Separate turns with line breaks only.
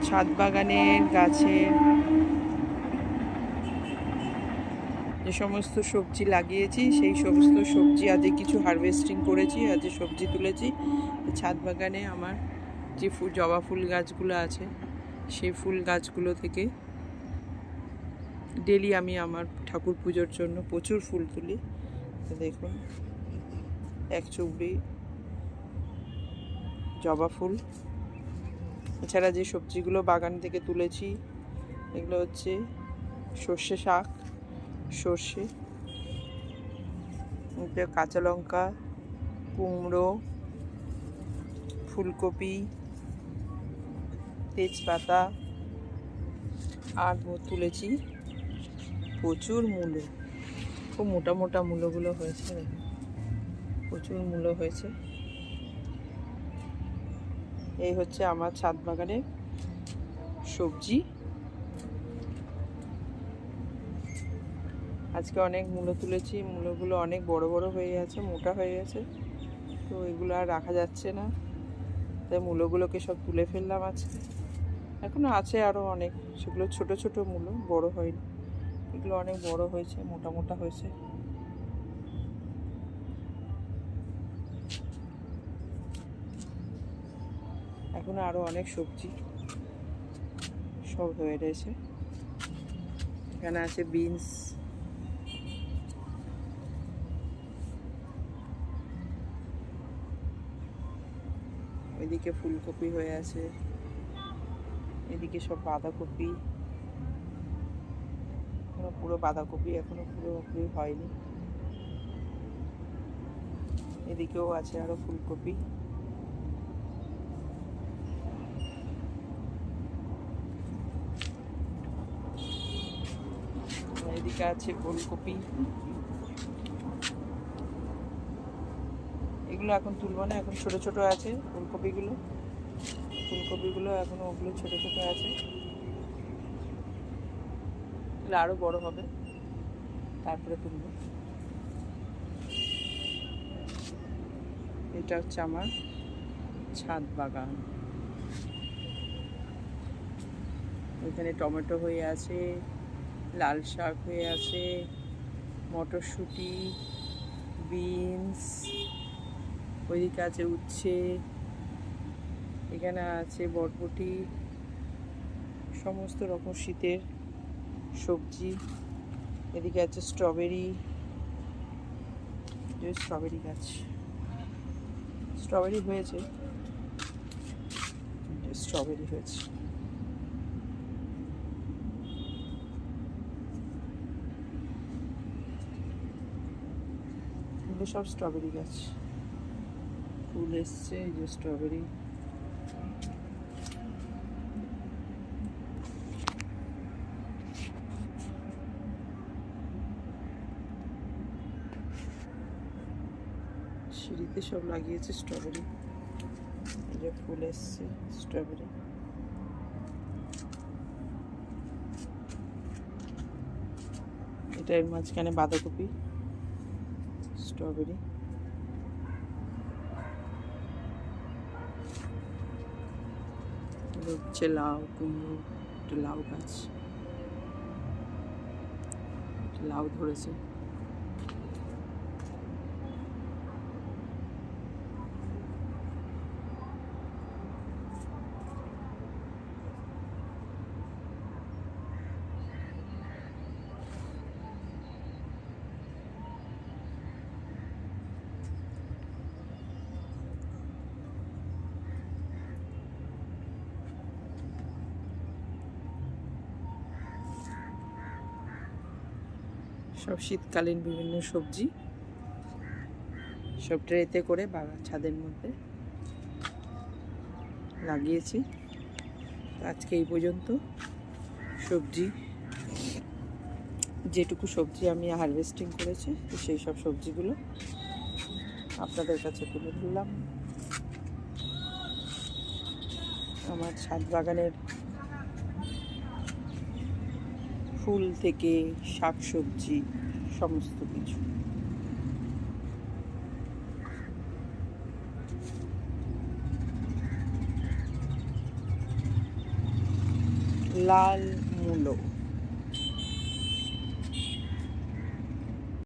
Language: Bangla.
ছাদ বাগানের গাছে যে সমস্ত সবজি লাগিয়েছি সেই সমস্ত সবজি আজকে কিছু হারভেস্টিং করেছি, আজকে সবজি তুলেছি। ছাদ বাগানে আমার যে জবা ফুল গাছগুলো আছে সেই ফুল গাছগুলো থেকে ডেলি আমি আমার ঠাকুর পুজোর জন্য প্রচুর ফুল তুলি। দেখুন, এক চুবড়ি জবা ফুল। এছাড়া যে সবজিগুলো বাগান থেকে তুলেছি এগুলো হচ্ছে সর্ষে শাক, সর্ষে, কাঁচা লঙ্কা, কুমড়ো, ফুলকপি, তেজপাতা, আর তুলেছি প্রচুর মূলো। খুব মোটা মোটা মূলোগুলো হয়েছে, প্রচুর মূলো হয়েছে। এই হচ্ছে আমার ছাদ বাগানে সবজি। আজকে অনেক মূলো তুলেছি, মূলোগুলো অনেক বড় বড় হয়ে গেছে, মোটা হয়ে গেছে, তো এগুলো আর রাখা যাচ্ছে না, তাই মূলোগুলোকে সব তুলে ফেললাম আজকে। এখনো আছে আরও অনেক, সেগুলো ছোট ছোট মূলো, বড় হয়নি। এগুলো অনেক বড় হয়েছে, মোটা মোটা হয়েছে। এখনো আরও অনেক সবজি সব হয়ে রয়েছে। এখানে আছে বিনস, এদিকে ফুলকপি হয়ে আছে, এদিকে সব বাঁধাকপি, এখনো পুরো বাঁধাকপি এখনো পুরোপুরি হয়নি। এদিকেও আছে আরো ফুলকপি। এদিকে আছে ফুলকপি, এগুলো এখন তুলবো না, এখন ছোট ছোট আছে ফুলকপিগুলো এখনো ওগুলো ছোট ছোট আছে, এগুলো আরো বড় হবে তারপরে তুলবো। এটা হচ্ছে আমার ছাদ বাগান। এখানে টমেটো হয়ে আছে, লাল শাক হয়ে আছে, মটরশুঁটি, বিনস, ওইদিকে আছে উচ্ছে, এখানে আছে বরবটি, সমস্ত রকম শীতের সবজি। এদিকে আছে স্ট্রবেরি, স্ট্রবেরি গাছ, স্ট্রবেরি হয়েছে, স্ট্রবেরি হয়েছে। এগুলো সব স্ট্রবেরি গাছ, ফুল এসছে, এই যে স্ট্রবেরি। সিঁড়িতে সব লাগিয়েছে স্ট্রবেরি, এই যে ফুল এসছে স্ট্রবেরি। এটা এর মাঝখানে বাঁধাকপি, স্ট্রবেরি। হচ্ছে লাউ, কুমড়ো, একটা লাউ গাছ, লাউ ধরেছে। সব শীতকালীন বিভিন্ন সবজি সব ট্রেতে করে বাগান ছাদের মধ্যে লাগিয়েছি। আজকে এই পর্যন্ত সবজি, যেটুকু সবজি আমি হারভেস্টিং করেছি সেই সব সবজিগুলো আপনাদের কাছে তুলে ধরলাম। আমার ছাদ বাগানের ফুল থেকে শাকসবজি সমস্ত কিছু। লাল মূলো।